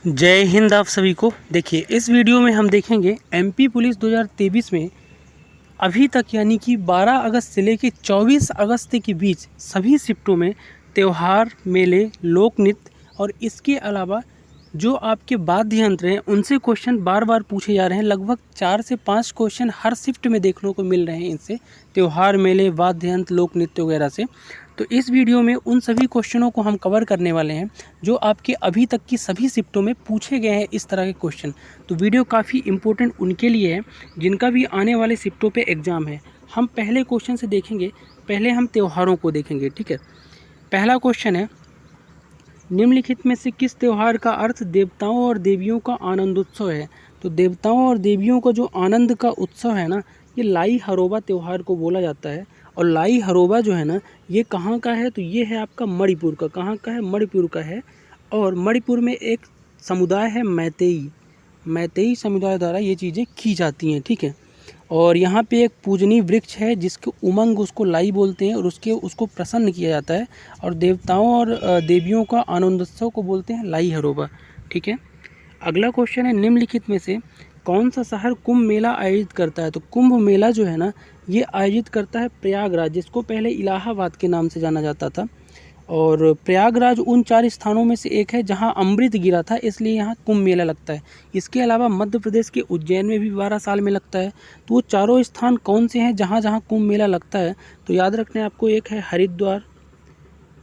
जय हिंद। आप सभी को देखिए, इस वीडियो में हम देखेंगे एमपी पुलिस 2023 में अभी तक यानी कि 12 अगस्त से लेकर 24 अगस्त के बीच सभी शिफ्टों में त्यौहार, मेले, लोक नृत्य और इसके अलावा जो आपके वाद्य यंत्र हैं उनसे क्वेश्चन बार बार पूछे जा रहे हैं। लगभग 4 से 5 क्वेश्चन हर शिफ्ट में देखने को मिल रहे हैं इनसे, त्यौहार, मेले, वाद्य यंत्र, लोक नृत्य वगैरह से। तो इस वीडियो में उन सभी क्वेश्चनों को हम कवर करने वाले हैं जो आपके अभी तक की सभी शिफ्टों में पूछे गए हैं इस तरह के क्वेश्चन। तो वीडियो काफ़ी इंपॉर्टेंट उनके लिए है जिनका भी आने वाले शिफ्टों पे एग्ज़ाम है। हम पहले क्वेश्चन से देखेंगे, पहले हम त्योहारों को देखेंगे, ठीक है। पहला क्वेश्चन है, निम्नलिखित में से किस त्यौहार का अर्थ देवताओं और देवियों का आनंदोत्सव है? तो देवताओं और देवियों का जो आनंद का उत्सव है ना, ये लाई हरोबा त्यौहार को बोला जाता है। और लाई हरोबा जो है ना, ये कहाँ का है? तो ये है आपका मणिपुर का। कहाँ का है? मणिपुर का है। और मणिपुर में एक समुदाय है मैतेई, मैतेई समुदाय द्वारा ये चीज़ें की जाती हैं, ठीक है। और यहाँ पे एक पूजनीय वृक्ष है जिसके उमंग उसको लाई बोलते हैं और उसको प्रसन्न किया जाता है। और देवताओं और देवियों का आनंदोत्सव को बोलते हैं लाई हरोबा, ठीक है। अगला क्वेश्चन है, निम्नलिखित में से कौन सा शहर कुंभ मेला आयोजित करता है? तो कुंभ मेला जो है ना, ये आयोजित करता है प्रयागराज, जिसको पहले इलाहाबाद के नाम से जाना जाता था। और प्रयागराज उन 4 स्थानों में से एक है जहां अमृत गिरा था, इसलिए यहाँ कुंभ मेला लगता है। इसके अलावा मध्य प्रदेश के उज्जैन में भी 12 साल में लगता है। तो वो चारों स्थान कौन से हैं जहाँ जहाँ कुंभ मेला लगता है? तो याद रखना है आपको, एक है हरिद्वार,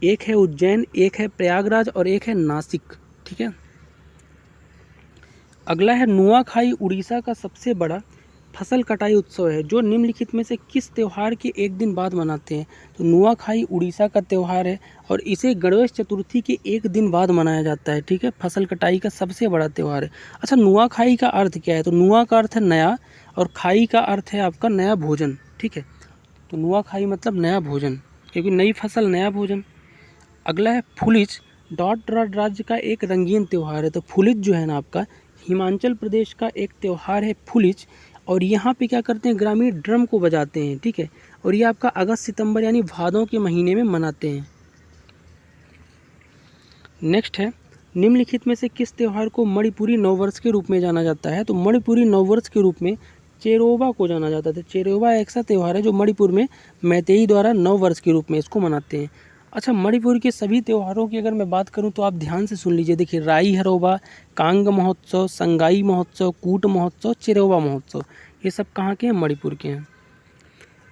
एक है उज्जैन, एक है प्रयागराज और एक है नासिक, ठीक है। अगला है, नुआखाई उड़ीसा का सबसे बड़ा फसल कटाई उत्सव है जो निम्नलिखित में से किस त्यौहार के एक दिन बाद मनाते हैं? तो नुआखाई उड़ीसा का त्यौहार है और इसे गणेश चतुर्थी के एक दिन बाद मनाया जाता है, ठीक है। फसल कटाई का सबसे बड़ा त्यौहार है। अच्छा, नुआखाई का अर्थ क्या है? तो नुआ का अर्थ है नया और खाई का अर्थ है आपका नया भोजन, ठीक है। तो नुआखाई मतलब नया भोजन, क्योंकि नई फसल नया भोजन। अगला है, फुलिच डॉट डॉट राज्य का एक रंगीन त्यौहार है। तो फुलिच जो है ना आपका हिमाचल प्रदेश का एक त्यौहार है फुलिच। और यहाँ पे क्या करते हैं, ग्रामीण ड्रम को बजाते हैं, ठीक है। और ये आपका अगस्त सितंबर यानी भादों के महीने में मनाते हैं। नेक्स्ट है, निम्नलिखित में से किस त्यौहार को मणिपुरी नववर्ष के रूप में जाना जाता है? तो मणिपुरी नववर्ष के रूप में चेरोबा को जाना जाता है। चेरोबा एक ऐसा त्यौहार है जो मणिपुर में मैतेई द्वारा नववर्ष के रूप में इसको मनाते हैं। अच्छा, मणिपुर के सभी त्योहारों की अगर मैं बात करूं तो आप ध्यान से सुन लीजिए। देखिए, राई हरोबा, कांग महोत्सव, संगाई महोत्सव, कूट महोत्सव, चिरोबा महोत्सव, ये सब कहाँ के हैं? मणिपुर के हैं।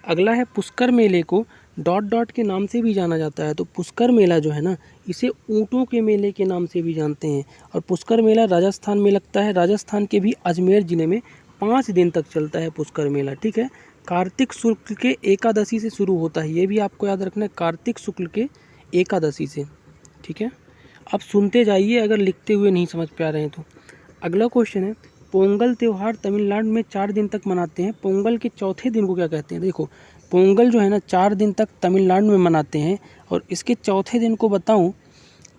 अगला है, पुष्कर मेले को डॉट डॉट के नाम से भी जाना जाता है। तो पुष्कर मेला जो है ना, इसे ऊँटों के मेले के नाम से भी जानते हैं। और पुष्कर मेला राजस्थान में लगता है। राजस्थान के भी अजमेर ज़िले में 5 दिन तक चलता है पुष्कर मेला, ठीक है। कार्तिक शुक्ल के एकादशी से शुरू होता है, ये भी आपको याद रखना है, कार्तिक शुक्ल के एकादशी से, ठीक है। अब सुनते जाइए अगर लिखते हुए नहीं समझ पा रहे हैं तो। अगला क्वेश्चन है, पोंगल त्यौहार तमिलनाडु में 4 दिन तक मनाते हैं। पोंगल के चौथे दिन को क्या कहते हैं? देखो, पोंगल जो है ना 4 दिन तक तमिलनाडु में मनाते हैं और इसके चौथे दिन को बताऊं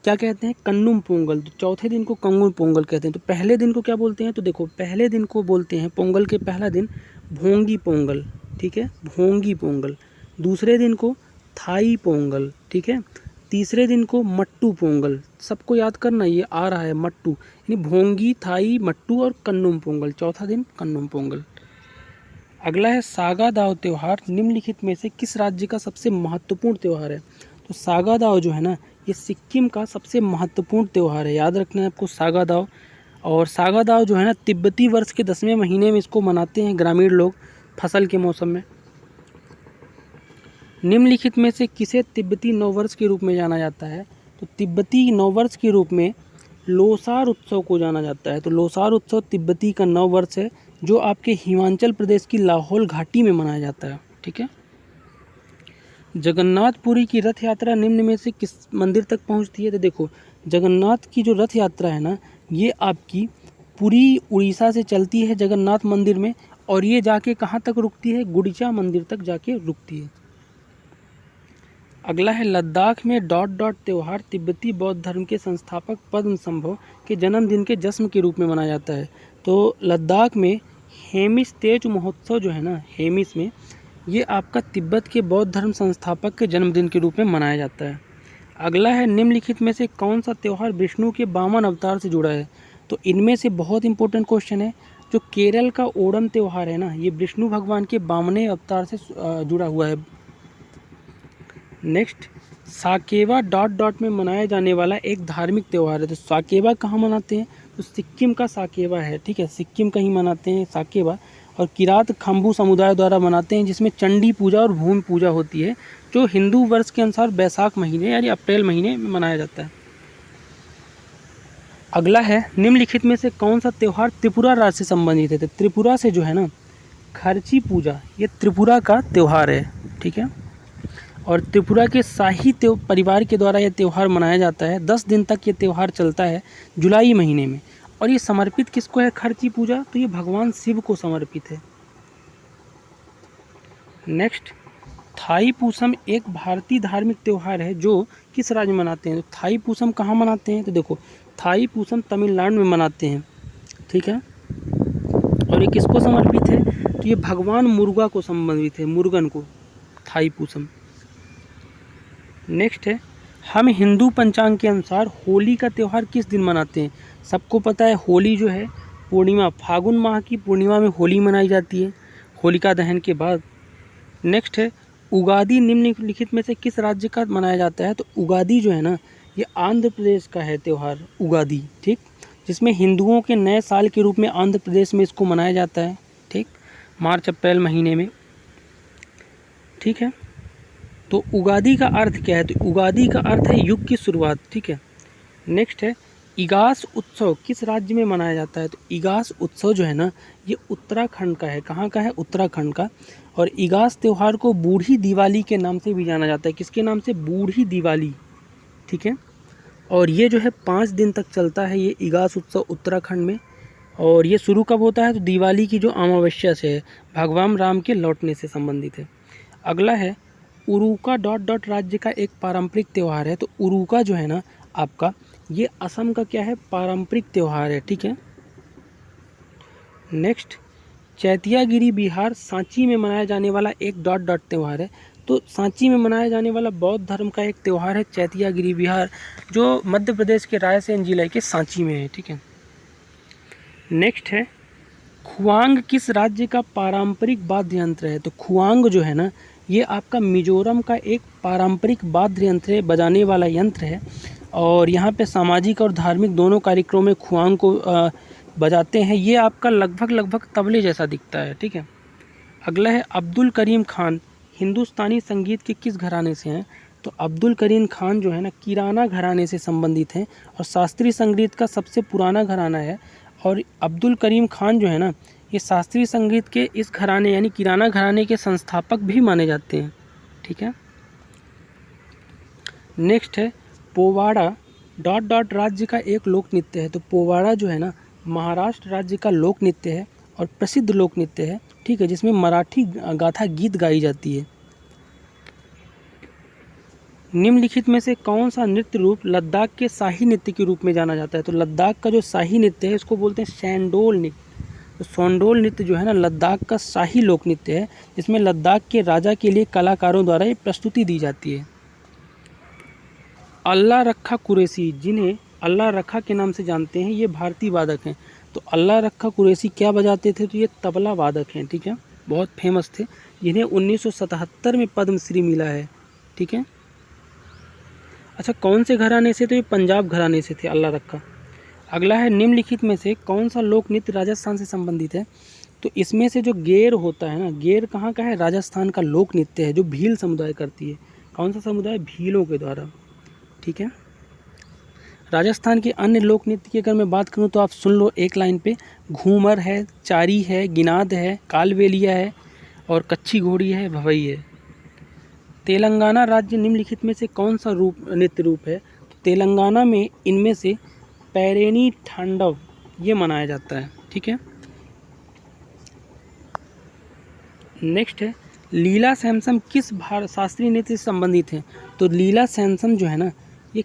क्या कहते हैं? कन्नुम पोंगल। तो चौथे दिन को कंगुम पोंगल कहते हैं। तो पहले दिन को क्या बोलते हैं? तो देखो, पहले दिन को बोलते हैं, पोंगल के पहला दिन भोंगी पोंगल, ठीक है, भोंगी पोंगल। दूसरे दिन को थाई पोंगल, ठीक है। तीसरे दिन को मट्टू पोंगल, सबको याद करना, ये आ रहा है मट्टू, यानी भोंगी, थाई, मट्टू और कन्नुम पोंगल। चौथा दिन कन्नुम पोंगल। अगला है, सागा दाव त्यौहार निम्नलिखित में से किस राज्य का सबसे महत्वपूर्ण त्यौहार है? तो सागा दाव जो है ना, ये सिक्किम का सबसे महत्वपूर्ण त्यौहार है, याद रखना है आपको सागा दाव। और सागा दाव जो है ना, तिब्बती वर्ष के 10वें महीने में इसको मनाते हैं ग्रामीण लोग फसल के मौसम में। निम्नलिखित में से किसे तिब्बती नववर्ष के रूप में जाना जाता है? तो तिब्बती नववर्ष के रूप में लोसार उत्सव को जाना जाता है। तो लोसार उत्सव तिब्बती का नववर्ष है जो आपके हिमाचल प्रदेश की लाहौल घाटी में मनाया जाता है, ठीक है। जगन्नाथपुरी की रथ यात्रा निम्न में से किस मंदिर तक पहुंचती है? तो देखो, जगन्नाथ की जो रथ यात्रा है ना, ये आपकी पुरी उड़ीसा से चलती है जगन्नाथ मंदिर में और ये जाके कहाँ तक रुकती है? गुड़िचा मंदिर तक जाके रुकती है। अगला है, लद्दाख में डॉट डॉट त्यौहार तिब्बती बौद्ध धर्म के संस्थापक पद्मसंभव के जन्मदिन के जश्न के रूप में मनाया जाता है। तो लद्दाख में हेमिस तेज महोत्सव जो है ना, हेमिस में, ये आपका तिब्बत के बौद्ध धर्म संस्थापक के जन्मदिन के रूप में मनाया जाता है। अगला है, निम्नलिखित में से कौन सा त्यौहार विष्णु के वामन अवतार से जुड़ा है? तो इनमें से बहुत इंपॉर्टेंट क्वेश्चन है, जो केरल का ओणम त्यौहार है ना, ये विष्णु भगवान के बामने अवतार से जुड़ा हुआ है। नेक्स्ट, साकेवा डॉट डॉट में मनाया जाने वाला एक धार्मिक त्यौहार है। तो साकेवा कहाँ मनाते हैं? तो सिक्किम का साकेवा है, ठीक है, सिक्किम का ही मनाते हैं साकेवा। और किरात खम्बू समुदाय द्वारा मनाते हैं, जिसमें चंडी पूजा और भूमि पूजा होती है, जो हिंदू वर्ष के अनुसार बैसाख महीने यानी अप्रैल महीने में मनाया जाता है। अगला है, निम्नलिखित में से कौन सा त्यौहार त्रिपुरा राज्य से संबंधित है? तो त्रिपुरा से जो है ना खर्ची पूजा, ये त्रिपुरा का त्यौहार है, ठीक है। और त्रिपुरा के शाही परिवार के द्वारा यह त्यौहार मनाया जाता है। 10 दिन तक ये त्यौहार चलता है जुलाई महीने में। और ये समर्पित किसको है खर्ची पूजा? तो ये भगवान शिव को समर्पित है। नेक्स्ट, थाई पूसम एक भारतीय धार्मिक त्यौहार है जो किस राज्य में मनाते हैं? तो थाई पूसम कहाँ मनाते हैं? तो देखो, थाई पूसम तमिलनाडु में मनाते हैं, ठीक है। और ये किसको समर्पित है? तो ये भगवान मुर्गा को संबंधित है, मुर्गन को, थाई पूसम। नेक्स्ट है, हम हिंदू पंचांग के अनुसार होली का त्यौहार किस दिन मनाते हैं? सबको पता है होली जो है पूर्णिमा, फागुन माह की पूर्णिमा में होली मनाई जाती है, होलिका दहन के बाद। नेक्स्ट है, उगादी निम्नलिखित में से किस राज्य का मनाया जाता है? तो उगादी जो है ना ये आंध्र प्रदेश का है त्यौहार, उगादी, ठीक, जिसमें हिंदुओं के नए साल के रूप में आंध्र प्रदेश में इसको मनाया जाता है, ठीक, मार्च अप्रैल महीने में, ठीक है। तो उगादी का अर्थ क्या है? तो उगादी का अर्थ है युग की शुरुआत, ठीक है। नेक्स्ट है, इगास उत्सव किस राज्य में मनाया जाता है? तो इगास उत्सव जो है ना ये उत्तराखंड का है। कहाँ का है? उत्तराखंड का। और इगास त्यौहार को बूढ़ी दिवाली के नाम से भी जाना जाता है। किसके नाम से? बूढ़ी दिवाली, ठीक है। और ये जो है 5 दिन तक चलता है ये इगास उत्सव उत्तराखंड में। और ये शुरू कब होता है? तो दिवाली की जो अमावस्या से है, भगवान राम के लौटने से संबंधित है। अगला है, उरुका डॉट डॉट राज्य का एक पारंपरिक त्यौहार है। तो उरुका जो है ना आपका ये असम का क्या है? पारंपरिक त्यौहार है, ठीक है। नेक्स्ट, चैतियागिरी बिहार सांची में मनाया जाने वाला एक डॉट डॉट त्यौहार है। तो सांची में मनाया जाने वाला बौद्ध धर्म का एक त्यौहार है चैतियागिरी बिहार, जो मध्य प्रदेश के रायसेन जिले के सांची में है, ठीक है। नेक्स्ट है, खुआंग किस राज्य का पारंपरिक वाद्य यंत्र है? तो खुआंग जो है ना ये आपका मिजोरम का एक पारंपरिक वाद्य यंत्र है, बजाने वाला यंत्र है। और यहाँ पे सामाजिक और धार्मिक दोनों कार्यक्रमों में खुआंग को बजाते हैं। ये आपका लगभग तबले जैसा दिखता है, ठीक है। अगला है, अब्दुल करीम खान हिंदुस्तानी संगीत के किस घराने से हैं? तो अब्दुल करीम खान जो है ना किराना घराने से संबंधित हैं और शास्त्रीय संगीत का सबसे पुराना घराना है। और अब्दुल करीम खान जो है ना ये शास्त्रीय संगीत के इस घराने यानी किराना घराने के संस्थापक भी माने जाते हैं, ठीक है। नेक्स्ट है, पोवाड़ा डॉट डॉट राज्य का एक लोक नृत्य है। तो पोवाड़ा जो है ना महाराष्ट्र राज्य का लोक नृत्य है और प्रसिद्ध लोक नृत्य है, ठीक है, जिसमें मराठी गाथा गीत गाई जाती है। निम्नलिखित में से कौन सा नृत्य रूप लद्दाख के शाही नृत्य के रूप में जाना जाता है? तो लद्दाख का जो शाही नृत्य है इसको बोलते हैं शैंडोल नृत्य। तो शैंडोल नृत्य जो है ना लद्दाख का शाही लोक नृत्य है, जिसमें लद्दाख के राजा के लिए कलाकारों द्वारा ये प्रस्तुति दी जाती है। अल्लाह रखा कुरैशी, जिन्हें अल्लाह रखा के नाम से जानते हैं, ये भारतीय वादक हैं। तो अल्लाह रखा कुरैशी क्या बजाते थे? तो ये तबला वादक हैं, ठीक है, बहुत फेमस थे, जिन्हें 1977 में पद्मश्री मिला है, ठीक है। अच्छा, कौन से घराने से? तो ये पंजाब घराने से थे अल्लाह रखा। अगला है, निम्नलिखित में से कौन सा लोक नृत्य राजस्थान से संबंधित है? तो इसमें से जो गेर होता है ना, गेर कहाँ का है? राजस्थान का लोक नृत्य है, जो भील समुदाय करती है। कौन सा समुदाय? भीलों के द्वारा, ठीक है। राजस्थान के अन्य लोक नृत्य की अगर मैं बात करूँ तो आप सुन लो एक लाइन पे, घूमर है, चारी है, गिनाद है, कालबेलिया है और कच्ची घोड़ी है, भवई है। तेलंगाना राज्य निम्नलिखित में से कौन सा नृत्य रूप है? तो तेलंगाना में इनमें से पैरेनी ठांडव ये मनाया जाता है, ठीक है। नेक्स्ट है, लीला सैमसम किस शास्त्रीय नृत्य से संबंधित है? तो लीला सैमसम जो है ना ये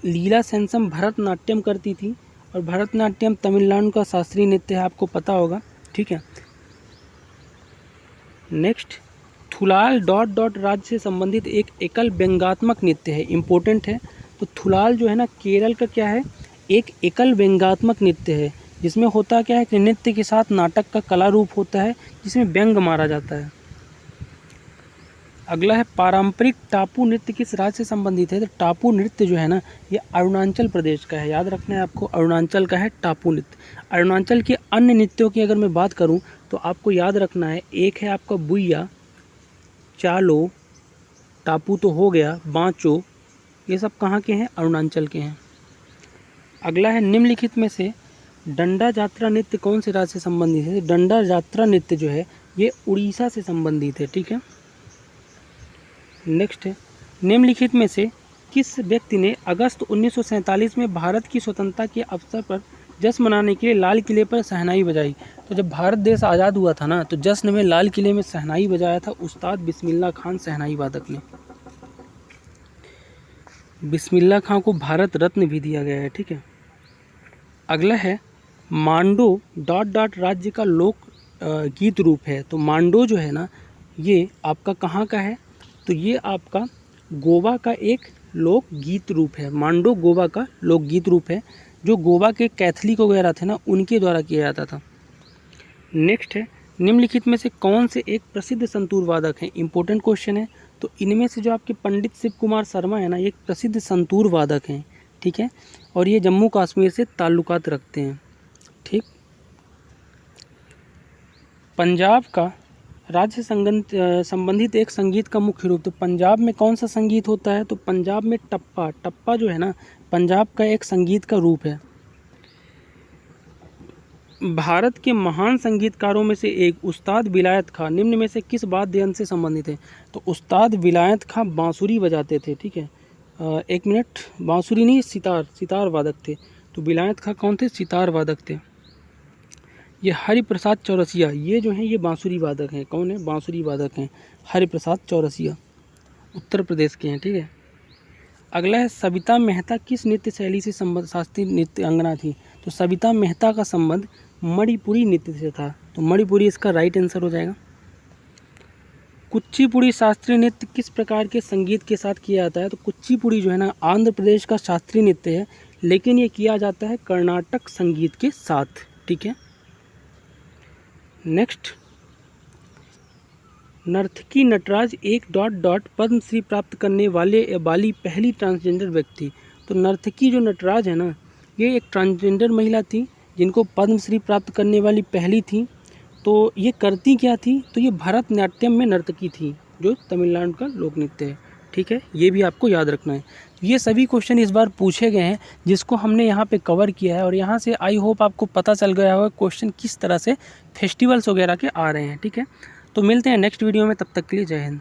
लीला सैमसम भरतनाट्यम करती थी और भरतनाट्यम तमिलनाडु का शास्त्रीय नृत्य है, आपको पता होगा, ठीक है। नेक्स्ट, थुलाल डॉट डॉट राज्य से संबंधित एक एकल व्यंग्यात्मक नृत्य है, इम्पोर्टेंट है। तो थुलाल जो है ना केरल का क्या है? एक एकल व्यंग्यात्मक नृत्य है, जिसमें होता क्या है कि नृत्य के साथ नाटक का कला रूप होता है जिसमें व्यंग मारा जाता है। अगला है पारंपरिक टापू नृत्य किस राज्य से संबंधित है? तो टापू नृत्य जो है ना, ये अरुणाचल प्रदेश का है। याद रखना है आपको, अरुणाचल का है टापू नृत्य। अरुणाचल के अन्य नृत्यों की अगर मैं बात करूं तो आपको याद रखना है, एक है आपका बुइया, चालो, टापू तो हो गया, बांचो, ये सब कहाँ के हैं? अरुणाचल के हैं। अगला है निम्नलिखित में से डंडा यात्रा नृत्य कौन से राज्य से संबंधित है? डंडा यात्रा नृत्य जो है ये उड़ीसा से संबंधित है, ठीक है। नेक्स्ट है, निम्नलिखित में से किस व्यक्ति ने अगस्त 1947 में भारत की स्वतंत्रता के अवसर पर जश्न मनाने के लिए लाल किले पर शहनाई बजाई? तो जब भारत देश आज़ाद हुआ था ना, तो जश्न में लाल किले में शहनाई बजाया था उस्ताद बिस्मिल्लाह खान शहनाई वादक ने। बिस्मिल्लाह खान को भारत रत्न भी दिया गया है, ठीक है। अगला है मांडो ... राज्य का लोक गीत रूप है। तो मांडो जो है ना, ये आपका कहाँ का है? तो ये आपका गोवा का एक लोक गीत रूप है। मांडो गोवा का लोक गीत रूप है, जो गोवा के कैथलिक वगैरह थे ना, उनके द्वारा किया जाता था। नेक्स्ट है, निम्नलिखित में से कौन से एक प्रसिद्ध संतूर वादक हैं? इंपॉर्टेंट क्वेश्चन है। तो इनमें से जो आपके पंडित शिव कुमार शर्मा है ना, ये एक प्रसिद्ध संतूर वादक हैं, ठीक है, और ये जम्मू कश्मीर से ताल्लुकात रखते हैं, ठीक। पंजाब का राज्य संबंधित एक संगीत का मुख्य रूप, तो पंजाब में कौन सा संगीत होता है? तो पंजाब में टप्पा। टप्पा जो है ना, पंजाब का एक संगीत का रूप है। भारत के महान संगीतकारों में से एक उस्ताद विलायत खां निम्न में से किस वाद्य यंत्र से संबंधित है? तो उस्ताद विलायत खां बांसुरी बजाते थे, ठीक है। एक मिनट, बांसुरी नहीं, सितार वादक थे। तो विलायत खां कौन थे? सितार वादक थे। ये हरिप्रसाद चौरसिया, ये जो हैं ये बांसुरी वादक हैं। कौन है? बांसुरी वादक हैं, हरिप्रसाद चौरसिया, उत्तर प्रदेश के हैं, ठीक है। अगला है सविता मेहता किस नृत्य शैली से संबंध शास्त्रीय नृत्य अंगना थी? तो सविता मेहता का संबंध मणिपुरी नृत्य से था। तो मणिपुरी इसका राइट आंसर हो जाएगा। कुचिपुड़ी शास्त्रीय नृत्य किस प्रकार के संगीत के साथ किया जाता है? तो कुचिपुड़ी जो है ना, आंध्र प्रदेश का शास्त्रीय नृत्य है, लेकिन ये किया जाता है कर्नाटक संगीत के साथ, ठीक है। नेक्स्ट, नर्तकी नटराज एक ... पद्मश्री प्राप्त करने वाली पहली ट्रांसजेंडर व्यक्ति। तो नर्तकी जो नटराज है ना, ये एक ट्रांसजेंडर महिला थी जिनको पद्मश्री प्राप्त करने वाली पहली थी। तो ये करती क्या थी? तो ये भरतनाट्यम में नर्तकी थी, जो तमिलनाडु का लोक नृत्य है, ठीक है। ये भी आपको याद रखना है। ये सभी क्वेश्चन इस बार पूछे गए हैं, जिसको हमने यहाँ पे कवर किया है, और यहाँ से आई होप आपको पता चल गया होगा क्वेश्चन किस तरह से फेस्टिवल्स वगैरह के आ रहे हैं, ठीक है। तो मिलते हैं नेक्स्ट वीडियो में, तब तक के लिए जय हिंद।